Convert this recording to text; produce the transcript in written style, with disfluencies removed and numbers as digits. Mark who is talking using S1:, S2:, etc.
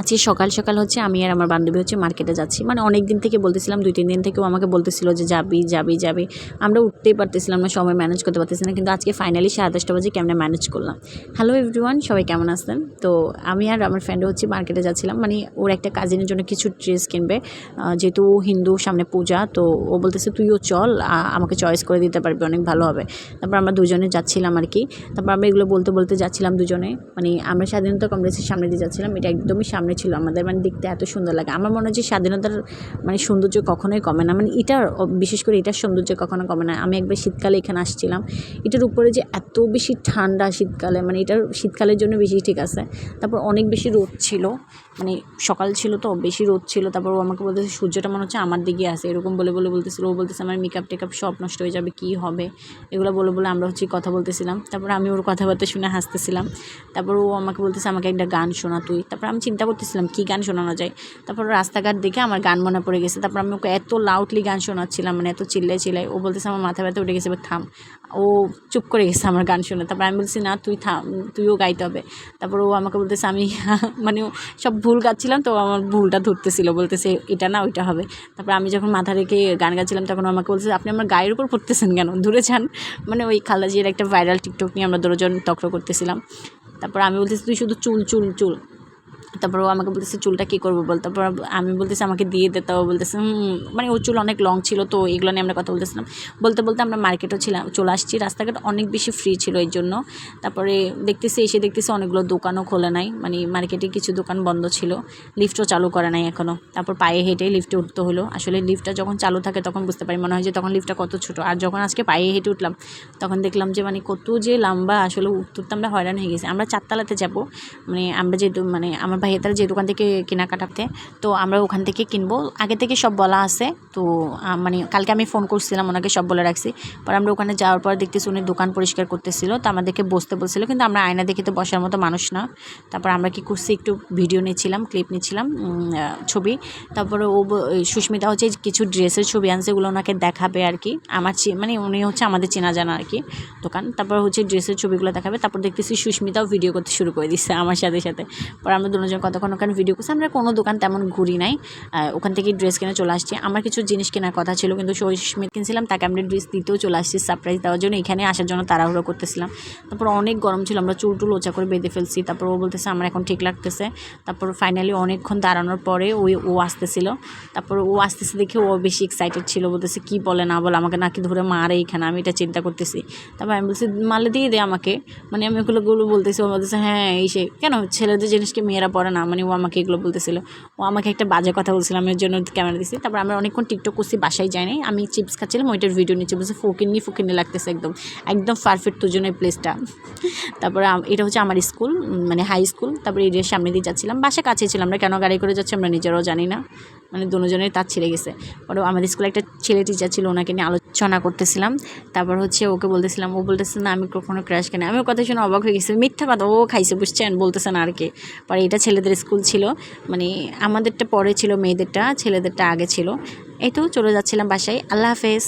S1: আজকে সকাল সকাল হচ্ছে আমি আর আমার বান্ধবী হচ্ছে মার্কেটে যাচ্ছি। মানে অনেক দিন থেকে বলতেছিলাম, 2-3 দিন থেকেও আমাকে বলতেছিল যে যাবি যাবি যাবি। আমরা উঠতেই পারতেছিলাম না, সময় ম্যানেজ করতে পারতেছি না। কিন্তু আজকে ফাইনালি 10:30 বাজে কেমনে ম্যানেজ করলাম। হ্যালো এভরিওয়ান, সবাই কেমন আছেন? তো আমি আর আমার ফ্রেন্ড হচ্ছে মার্কেটে যাচ্ছিলাম। মানে ওর একটা কাজিনের জন্য কিছু ড্রেস কিনবে, যেহেতু ও হিন্দু, সামনে পূজা। তো ও বলতেছে তুইও চল, আমাকে চয়েস করে দিতে পারবি, অনেক ভালো হবে। তারপর আমরা দুজনে যাচ্ছিলাম আর কি। তারপর আমরা এগুলো বলতে বলতে যাচ্ছিলাম দুজনে। মানে আমরা স্বাধীনতা কমপ্লেক্সের সামনে দিয়ে যাচ্ছিলাম, এটা একদমই সামনে ছিল আমাদের। মানে দেখতে এত সুন্দর লাগে। আমার মনে হয় যে স্বাধীনতার মানে সৌন্দর্য কখনোই কমে না। মানে এটার বিশেষ করে এটার সৌন্দর্য কখনো কমে না। আমি একবার শীতকালে এখানে আসছিলাম, এটার উপরে যে এত বেশি ঠান্ডা শীতকালে, মানে এটার শীতকালের জন্য বেশি ঠিক আছে। তারপর অনেক বেশি রোদ ছিল, মানে সকাল ছিল তো বেশি রোদ ছিল। তারপর ও আমাকে বলতেছে সূর্যটা মনে হচ্ছে আমার দিকে আসে, এরকম বলে বলে বলতেছিল। ও বলতেছে আমার মেকআপ টেকআপ সব নষ্ট হয়ে যাবে, কী হবে, এগুলো বলে বলে আমরা হচ্ছে কথা বলতেছিলাম। তারপর আমি ওর কথাবার্তা শুনে হাসতেছিলাম। তারপর ও আমাকে বলতেছে আমাকে একটা গান শোনা তুই। তারপর আমি চিন্তা করতেছিলাম কী গান শোনানো যায়। তারপর রাস্তাঘাট দেখে আমার গান মনে পড়ে গেছে। তারপর আমি ওকে এত লাউডলি গান শোনাচ্ছিলাম, মানে এত চিল্লাই চিল্লাই। ও বলতেছে আমার মাথা ব্যথা উঠে গেছে, এবার থাম। ও চুপ করে গেছে আমার গান শুনে। তারপর আমি বলছি না তুই থাম, তুইও গাইতে হবে। তারপর ও আমাকে বলতেছে আমি মানে সব ভুল গাচ্ছিলাম, তো আমার ভুলটা ধরতেছিল, বলতেছে এটা না ওইটা হবে। তারপর আমি যখন মাথা রেখে গান গাচ্ছিলাম তখন আমাকে বলতেছে আপনি আমার গায়ের উপর পড়তেছেন কেন, দূরে যান। মানে ওই খালাজির একটা ভাইরাল টিকটক নিয়ে আমরা দুজন তক্র করতেছিলাম। তারপর আমি বলতেছি তুই শুধু চুল চুল চুল। তারপর ও আমাকে বলতেছে চুলটা কী করবো বল। তারপর আমি বলতেছি আমাকে দিয়ে দে। তাও বলতেছে মানে ওর চুল অনেক লং ছিল, তো এগুলো নিয়ে আমরা কথা বলতেছিলাম। বলতে বলতে আমরা মার্কেটও ছিলাম, চলে আসছি। রাস্তাঘাট অনেক বেশি ফ্রি ছিল এই জন্য। তারপরে দেখতেছি অনেকগুলো দোকানও খোলে নাই, মানে মার্কেটে কিছু দোকান বন্ধ ছিল। লিফটও চালু করে নাই এখনও। তারপর পায়ে হেঁটে লিফটে উঠতে হলো। আসলে লিফটটা যখন চালু থাকে তখন বুঝতে পারি, মনে হয় যে তখন লিফটটা কত ছোটো। আর যখন আজকে পায়ে হেঁটে উঠলাম তখন দেখলাম যে মানে কত যে লম্বা, আসলে উঠতে আমরা হয়রান হয়ে গেছি। আমরা 4তলাতে যাব, মানে আমরা যেহেতু মানে আমার ভাইয়ের তারা যে দোকান থেকে কেনাকাটাতে, তো আমরা ওখান থেকে কিনবো। আগে থেকে সব বলা আছে। তো মানে কালকে আমি ফোন করছিলাম, ওনাকে সব বলে রাখছি। পর আমরা ওখানে যাওয়ার পর দেখতেছি উনি দোকান পরিষ্কার করতেছিল, তো আমাদেরকে বসতে বলছিল, কিন্তু আমরা আয়না দেখে তো বসার মতো মানুষ না। তারপর আমরা কি করছি, একটু ভিডিও নিচ্ছিলাম, ক্লিপ নিচ্ছিলাম, ছবি। তারপরে ও সুস্মিতা হচ্ছে কিছু ড্রেসের ছবি আনছে, এগুলো ওনাকে দেখাবে আর কি। আমার মানে উনি হচ্ছে আমাদের চেনা জানা আর কি দোকান। তারপর হচ্ছে ড্রেসের ছবিগুলো দেখাবে। তারপর দেখতেছি সুস্মিতাও ভিডিও করতে শুরু করে দিচ্ছে আমার সাথে সাথে। পর আমরা দুজন কতক্ষণ ওখানে ভিডিও করছি। আমরা কোনো দোকান তেমন ঘুরি নাই, ওখান থেকে ড্রেস কিনে চলে আসছি। আমার কিছু জিনিস কেনার কথা ছিল, কিন্তু সুস্মিত কিনছিলাম, তাকে আমরা ড্রেস দিতেও চলে আসছি সারপ্রাইজ দেওয়ার জন্য। এখানে আসার জন্য তাড়াহুড়ো করতেছিলাম। তারপর অনেক গরম ছিল, আমরা চুল টুল ওচা করে বেঁধে ফেলছি। তারপর ও বলতেছে আমার এখন ঠিক লাগতেছে। তারপর ফাইনালি অনেকক্ষণ দাঁড়ানোর পরে ও আসতেছিল। তারপর ও আসতেছে দেখে ও বেশি এক্সাইটেড ছিল, বলতেছে কী বলে না বলে, আমাকে নাকি ধরে মারে এইখানে, আমি এটা চিন্তা করতেছি। তারপর আমি বলছি মালে দিয়ে দে আমাকে, মানে আমি ওগুলো বলতেছি। ও বলতেছে হ্যাঁ এই সে কেন ছেলেদের জিনিসকে মেয়েরা পড়ে না, মানে ও আমাকে এগুলো বলতেছিল। ও আমাকে একটা বাজে কথা বলছিল, আমি ওর জন্য ক্যামেরা দিছি। তারপর আমরা অনেকক্ষণ টিকটক করছি, বাসায় যাইনি। আমি চিপস খাচ্ছিলাম, ওইটার ভিডিও নিচ্ছি। বলছে ফকিন্নি লাগতেছে, একদম একদম পারফেক্ট তোর জন্য এই প্লেসটা। তারপরে এটা হচ্ছে আমার স্কুল, মানে হাই স্কুল। তারপরে এর সামনে দিয়ে যাচ্ছিলাম, বাসা কাছে ছিলাম, আমরা কেন গাড়ি করে যাচ্ছি আমরা নিজেরাও জানি না, মানে দুজনের তার ছিঁড়ে গেছে। পরে আমাদের স্কুলে একটা ছেলে টিচার ছিল, ওনাকে নিয়ে আলোচনা করতেছিলাম। তারপর হচ্ছে ওকে বলতেছিলাম, ও বলতেছে না আমি কখনো ক্র্যাশ খাই না। আমি ওর কথা শুনে অবাক হয়ে গেছি, মিথ্যা কথা, ও খাইছে বুঝছেন, বলতেছে না আর কি। পরে এটা ছেলেদের স্কুল ছিল, মানে আমাদেরটা পরে ছিল মেয়েদেরটা, ছেলেদেরটা আগে ছিল। এই তো চলে যাচ্ছিলাম বাসায়। আল্লাহ হাফেজ।